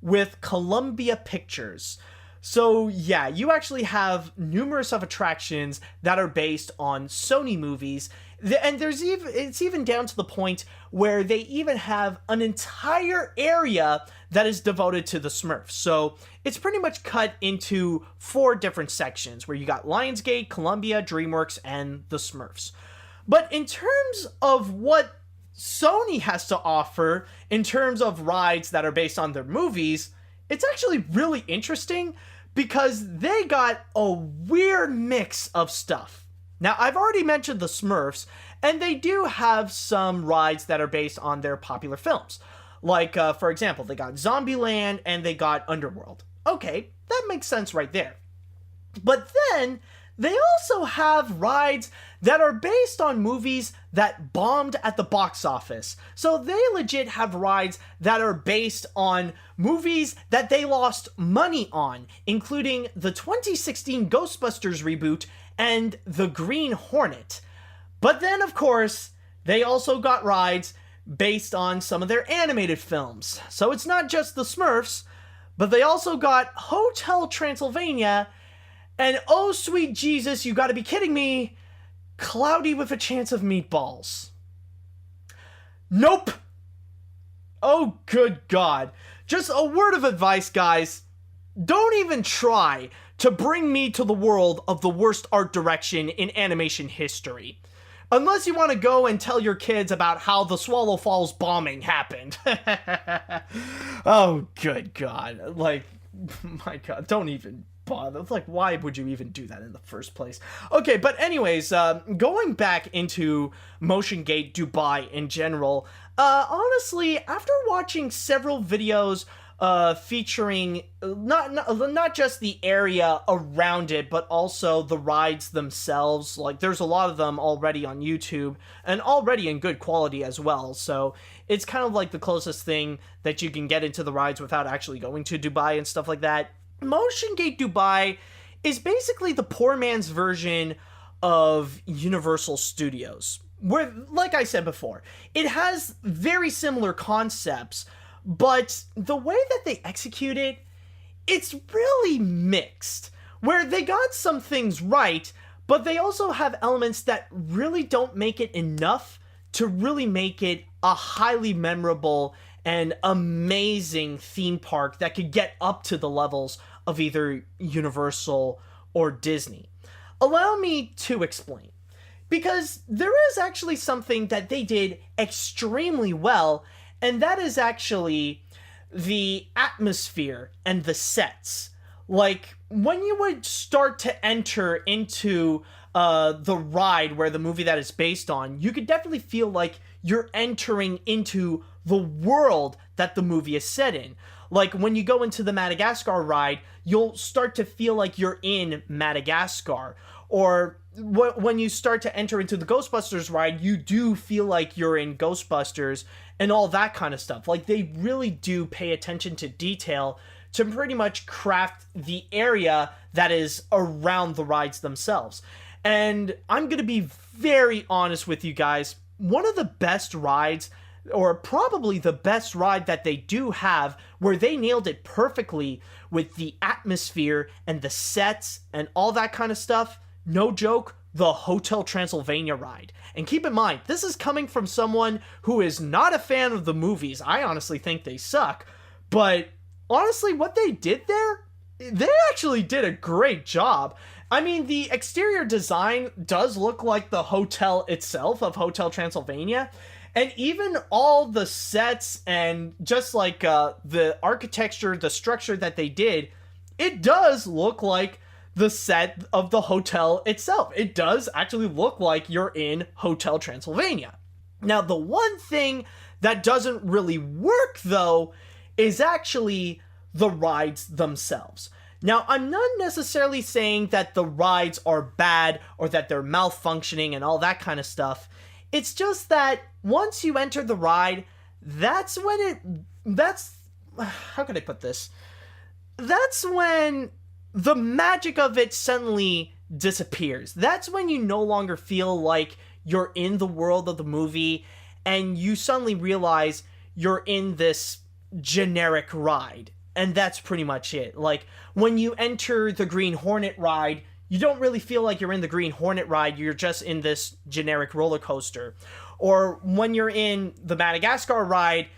with Columbia Pictures. So yeah, you actually have numerous of attractions that are based on Sony movies, and it's even down to the point where they even have an entire area that is devoted to the Smurfs. So it's pretty much cut into 4 different sections, where you got Lionsgate, Columbia, DreamWorks, and the Smurfs. But in terms of what Sony has to offer in terms of rides that are based on their movies, it's actually really interesting, because they got a weird mix of stuff. Now, I've already mentioned the Smurfs, And they do have some rides that are based on their popular films. Like, for example, they got Zombieland and they got Underworld. Okay, that makes sense right there. But then, they also have rides that are based on movies that bombed at the box office. So they legit have rides that are based on movies that they lost money on, including the 2016 Ghostbusters reboot and The Green Hornet. But then, of course, they also got rides based on some of their animated films. So it's not just the Smurfs, but they also got Hotel Transylvania, and oh sweet Jesus, you gotta be kidding me, Cloudy with a Chance of Meatballs. Nope! Oh good God. Just a word of advice, guys. Don't even try to bring me to the world of the worst art direction in animation history. Unless you want to go and tell your kids about how the Swallow Falls bombing happened. Oh, good God. Like, my God, don't even bother. It's like, why would you even do that in the first place? Okay, but anyways, going back into Motiongate Dubai in general, honestly, after watching several videos featuring not just the area around it, but also the rides themselves. Like, there's a lot of them already on YouTube, and already in good quality as well, so it's kind of like the closest thing that you can get into the rides without actually going to Dubai and stuff like that. Motiongate Dubai is basically the poor man's version of Universal Studios, where, like I said before, it has very similar concepts, but the way that they execute it, it's really mixed. Where they got some things right, but they also have elements that really don't make it enough to really make it a highly memorable and amazing theme park that could get up to the levels of either Universal or Disney. Allow me to explain. Because there is actually something that they did extremely well, and that is actually the atmosphere and the sets. Like, when you would start to enter into the ride where the movie that is based on, you could definitely feel like you're entering into the world that the movie is set in. Like, when you go into the Madagascar ride, you'll start to feel like you're in Madagascar. Or when you start to enter into the Ghostbusters ride, you do feel like you're in Ghostbusters and all that kind of stuff. Like, they really do pay attention to detail to pretty much craft the area that is around the rides themselves. And I'm going to be very honest with you guys. One of the best rides, or probably the best ride that they do have, where they nailed it perfectly with the atmosphere and the sets and all that kind of stuff, no joke, the Hotel Transylvania ride. And keep in mind, this is coming from someone who is not a fan of the movies. I honestly think they suck. But honestly, what they did there, they actually did a great job. I mean, the exterior design does look like the hotel itself of Hotel Transylvania. And even all the sets and just like the architecture, the structure that they did, it does look like the set of the hotel itself. It does actually look like you're in Hotel Transylvania. Now, the one thing that doesn't really work, though, is actually the rides themselves. Now, I'm not necessarily saying that the rides are bad or that they're malfunctioning and all that kind of stuff. It's just that once you enter the ride, that's when how can I put this? That's when the magic of it suddenly disappears. That's when you no longer feel like you're in the world of the movie, and you suddenly realize you're in this generic ride. And that's pretty much it. Like, when you enter the Green Hornet ride, you don't really feel like you're in the Green Hornet ride, you're just in this generic roller coaster. Or when you're in the Madagascar ride,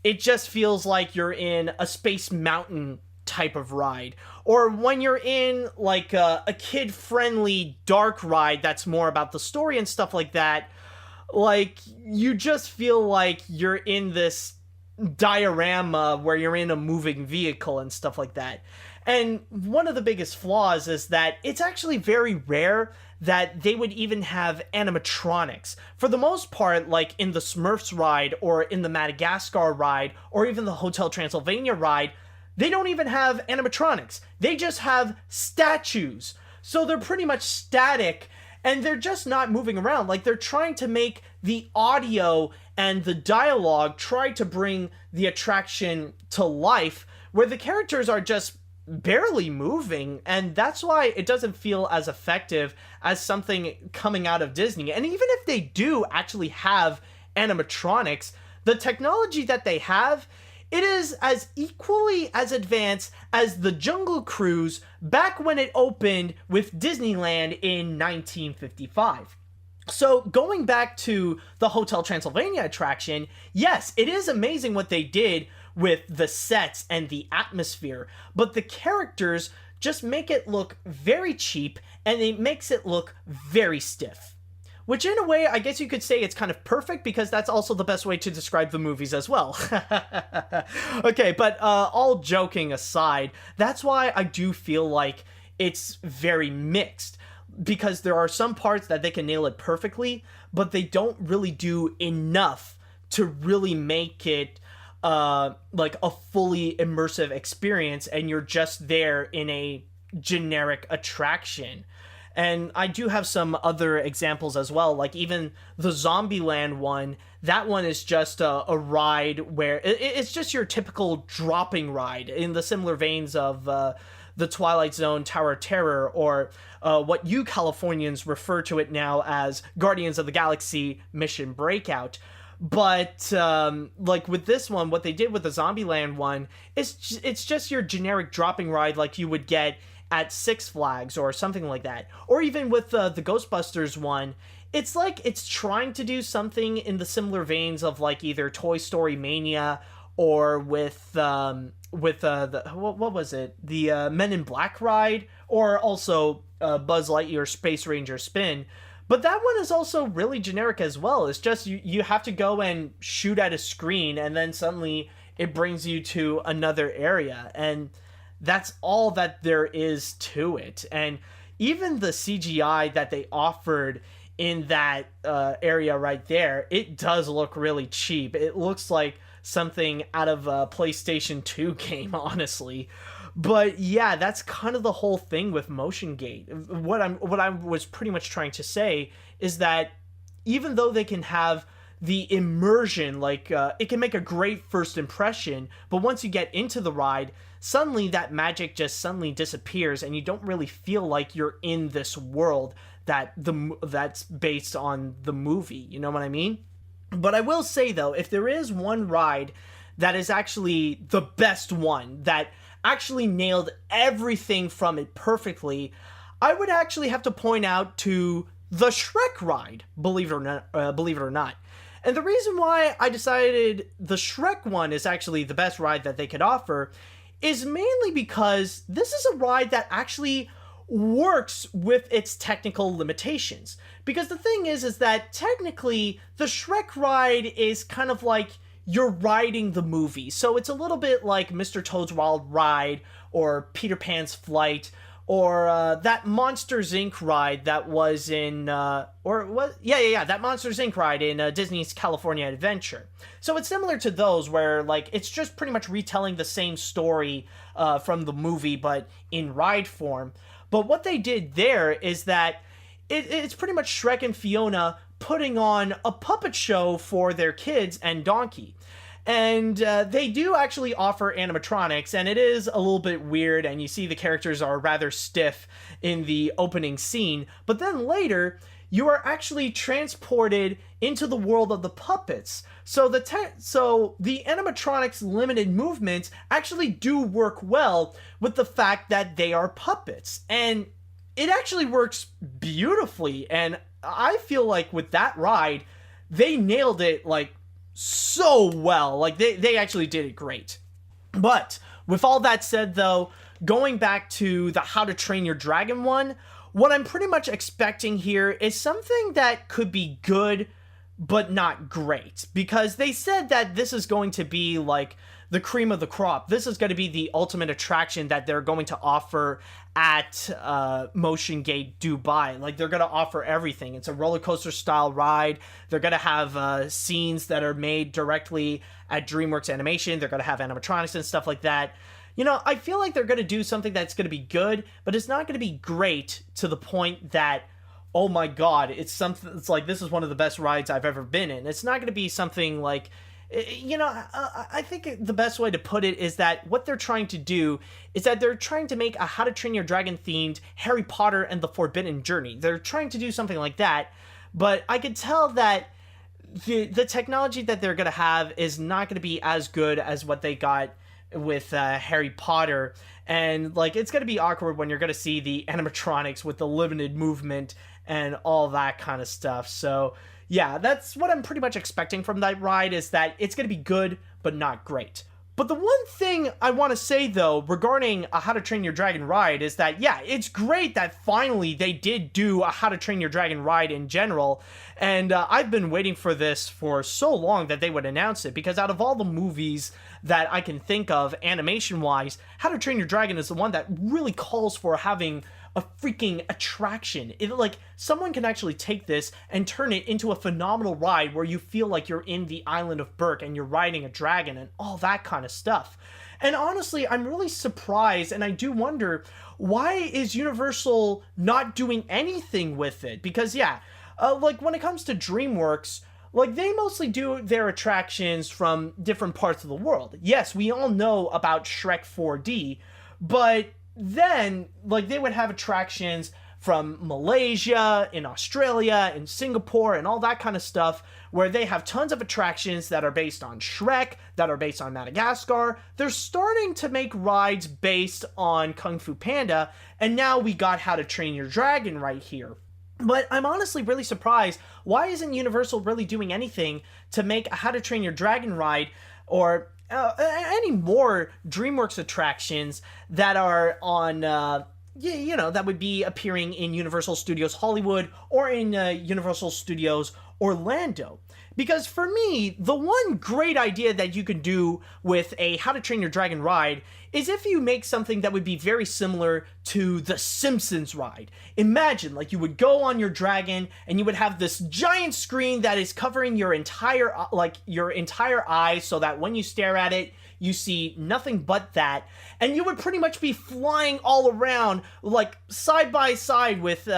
it just feels like you're in a Space Mountain type of ride. Or when you're in like a kid-friendly dark ride that's more about the story and stuff like that, like, you just feel like you're in this diorama where you're in a moving vehicle and stuff like that. And one of the biggest flaws is that it's actually very rare that they would even have animatronics. For the most part, like in the Smurfs ride, or in the Madagascar ride, or even the Hotel Transylvania ride, they don't even have animatronics. They just have statues. So they're pretty much static, and they're just not moving around. Like, they're trying to make the audio and the dialogue try to bring the attraction to life, where the characters are just barely moving, and that's why it doesn't feel as effective as something coming out of Disney. And even if they do actually have animatronics, the technology that they have, it is as equally as advanced as the Jungle Cruise back when it opened with Disneyland in 1955. So going back to the Hotel Transylvania attraction, yes, it is amazing what they did with the sets and the atmosphere, but the characters just make it look very cheap, and it makes it look very stiff. Which in a way, I guess you could say it's kind of perfect, because that's also the best way to describe the movies as well. Okay, but all joking aside, that's why I do feel like it's very mixed. Because there are some parts that they can nail it perfectly, but they don't really do enough to really make it like a fully immersive experience, and you're just there in a generic attraction. And I do have some other examples as well, like even the Zombieland one. That one is just a ride where it's just your typical dropping ride in the similar veins of the Twilight Zone Tower of Terror, or what you Californians refer to it now as Guardians of the Galaxy Mission Breakout. But like with this one, what they did with the Zombieland one, it's just your generic dropping ride like you would get at Six Flags or something like that. Or even with the Ghostbusters one, it's like it's trying to do something in the similar veins of like either Toy Story Mania, or with the what was it, the Men in Black ride, or also Buzz Lightyear Space Ranger Spin. But that one is also really generic as well. It's just you have to go and shoot at a screen, and then suddenly it brings you to another area, and that's all that there is to it. And even the CGI that they offered in that area right there, it does look really cheap. It looks like something out of a PlayStation 2 game, honestly. But yeah, that's kind of the whole thing with Motiongate. What I was pretty much trying to say is that even though they can have the immersion, like it can make a great first impression, but once you get into the ride, suddenly that magic just suddenly disappears, and you don't really feel like you're in this world that's based on the movie. You know what I mean? But I will say though, if there is one ride that is actually the best one, that actually nailed everything from it perfectly, I would actually have to point out to the Shrek ride, believe it or not. And the reason why I decided the Shrek one is actually the best ride that they could offer is mainly because this is a ride that actually works with its technical limitations. Because the thing is that technically the Shrek ride is kind of like you're riding the movie. So it's a little bit like Mr. Toad's Wild Ride, or Peter Pan's Flight, or that Monsters Inc. ride that was in, that Monsters Inc. ride in Disney's California Adventure. So it's similar to those, where like it's just pretty much retelling the same story from the movie, but in ride form. But what they did there is that it's pretty much Shrek and Fiona putting on a puppet show for their kids and Donkey. And they do actually offer animatronics, and it is a little bit weird, and you see the characters are rather stiff in the opening scene. But then later, you are actually transported into the world of the puppets. So the animatronics limited movements actually do work well with the fact that they are puppets. And it actually works beautifully, and I feel like with that ride, they nailed it like so well. Like they actually did it great. But with all that said though, going back to the How to Train Your Dragon one, what I'm pretty much expecting here is something that could be good, but not great, because they said that this is going to be like the cream of the crop. This is going to be the ultimate attraction that they're going to offer at Motiongate Dubai. Like, they're going to offer everything. It's a roller coaster style ride. They're going to have scenes that are made directly at DreamWorks Animation. They're going to have animatronics and stuff like that. You know, I feel like they're going to do something that's going to be good, but it's not going to be great to the point that, oh my god, it's like, this is one of the best rides I've ever been in. It's not going to be something like, you know, I think the best way to put it is that what they're trying to do is that they're trying to make a How to Train Your Dragon themed Harry Potter and the Forbidden Journey. They're trying to do something like that, but I could tell that the technology that they're going to have is not going to be as good as what they got with Harry Potter. And like, it's going to be awkward when you're going to see the animatronics with the limited movement and all that kind of stuff. So yeah, that's what I'm pretty much expecting from that ride, is that it's going to be good, but not great. But the one thing I want to say, though, regarding a How to Train Your Dragon ride is that, yeah, it's great that finally they did do a How to Train Your Dragon ride in general. And I've been waiting for this for so long that they would announce it, because out of all the movies that I can think of animation-wise, How to Train Your Dragon is the one that really calls for having a freaking attraction. Like, someone can actually take this and turn it into a phenomenal ride where you feel like you're in the island of Berk and you're riding a dragon and all that kind of stuff. And honestly, I'm really surprised, and I do wonder, why is Universal not doing anything with it? Because yeah, like, when it comes to DreamWorks, like, they mostly do their attractions from different parts of the world. Yes, we all know about Shrek 4D, but then, like, they would have attractions from Malaysia, in Australia, in Singapore, and all that kind of stuff, where they have tons of attractions that are based on Shrek, that are based on Madagascar. They're starting to make rides based on Kung Fu Panda, and now we got How to Train Your Dragon right here. But I'm honestly really surprised, why isn't Universal really doing anything to make a How to Train Your Dragon ride, or any more DreamWorks attractions that are on, you know, that would be appearing in Universal Studios Hollywood or in Universal Studios Orlando? Because for me, the one great idea that you could do with a How to Train Your Dragon ride is if you make something that would be very similar to the Simpsons ride. Imagine, like, you would go on your dragon and you would have this giant screen that is covering your entire eye, so that when you stare at it, you see nothing but that, and you would pretty much be flying all around, like, side by side with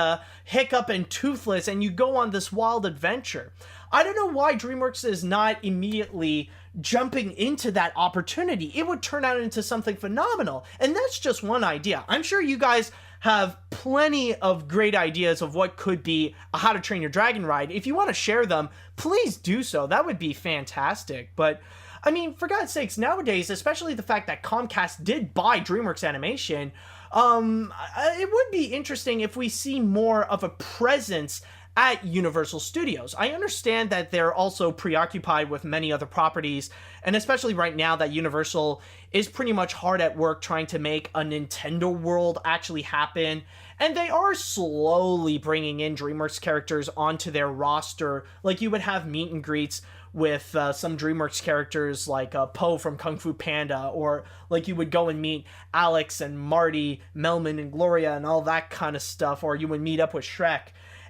Hiccup and Toothless, and you go on this wild adventure. I don't know why DreamWorks is not immediately jumping into that opportunity. It would turn out into something phenomenal, and that's just one idea. I'm sure you guys have plenty of great ideas of what could be a How to Train Your Dragon ride. If you want to share them, please do so. That would be fantastic. But I mean, for God's sakes, nowadays, especially the fact that Comcast did buy DreamWorks Animation, it would be interesting if we see more of a presence at Universal Studios. I understand that they're also preoccupied with many other properties, and especially right now that Universal is pretty much hard at work trying to make a Nintendo World actually happen, and they are slowly bringing in DreamWorks characters onto their roster. Like, you would have meet and greets with some DreamWorks characters like Po from Kung Fu Panda, or like you would go and meet Alex and Marty, Melman and Gloria and all that kind of stuff, or you would meet up with Shrek.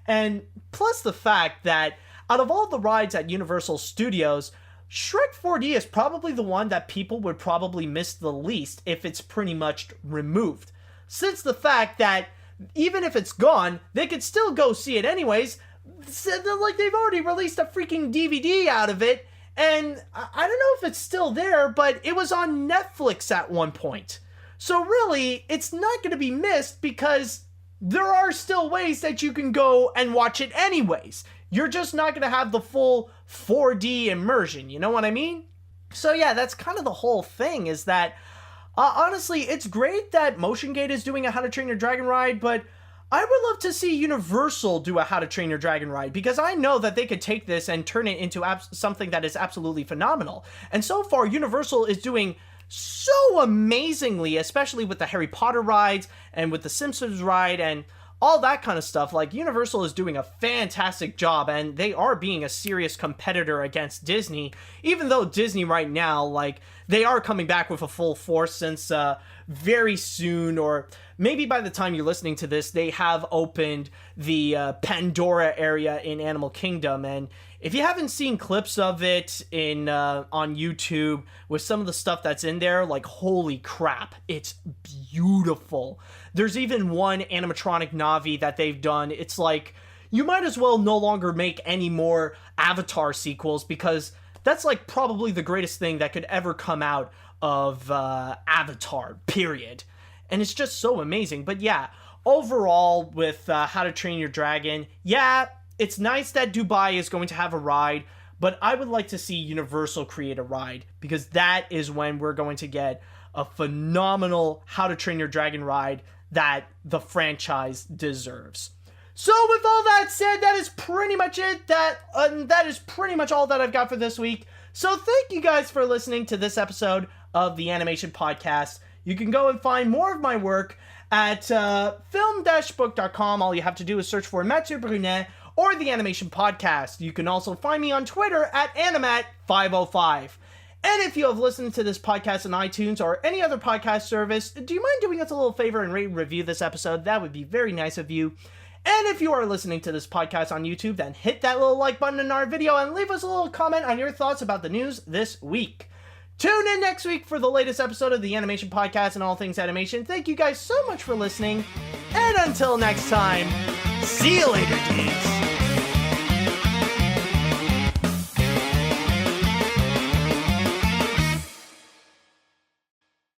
And plus the fact that out of all the rides at Universal Studios, Shrek 4D is probably the one that people would probably miss the least if it's pretty much removed. Since the fact that even if it's gone, they could still go see it anyways. Like, they've already released a freaking DVD out of it, and I don't know if it's still there, but it was on Netflix at one point. So really, it's not going to be missed, because there are still ways that you can go and watch it anyways. You're just not going to have the full 4D immersion, you know what I mean? So yeah, that's kind of the whole thing, is that, honestly, it's great that Motiongate is doing a How to Train Your Dragon ride, but I would love to see Universal do a How to Train Your Dragon ride, because I know that they could take this and turn it into something that is absolutely phenomenal. And so far, Universal is doing so amazingly, especially with the Harry Potter rides and with the Simpsons ride and all that kind of stuff. Like, Universal is doing a fantastic job, and they are being a serious competitor against Disney, even though Disney right now, like, they are coming back with a full force since very soon, or maybe by the time you're listening to this, they have opened the Pandora area in Animal Kingdom. And if you haven't seen clips of it on YouTube with some of the stuff that's in there, like, holy crap, it's beautiful. There's even one animatronic Navi that they've done. It's like, you might as well no longer make any more Avatar sequels, because that's like probably the greatest thing that could ever come out of Avatar, period. And it's just so amazing. But yeah, overall with How to Train Your Dragon, yeah, it's nice that Dubai is going to have a ride, but I would like to see Universal create a ride, because that is when we're going to get a phenomenal How to Train Your Dragon ride that the franchise deserves. So with all that said, that is pretty much it. That is pretty much all that I've got for this week. So thank you guys for listening to this episode of the Animation Podcast. You can go and find more of my work at film-book.com. All you have to do is search for Mathieu Brunet or the Animation Podcast. You can also find me on Twitter at AniMat505. And if you have listened to this podcast on iTunes or any other podcast service, do you mind doing us a little favor and rate and review this episode? That would be very nice of you. And if you are listening to this podcast on YouTube, then hit that little like button in our video and leave us a little comment on your thoughts about the news this week. Tune in next week for the latest episode of the Animation Podcast and all things animation. Thank you guys so much for listening. And until next time, see you later, dude.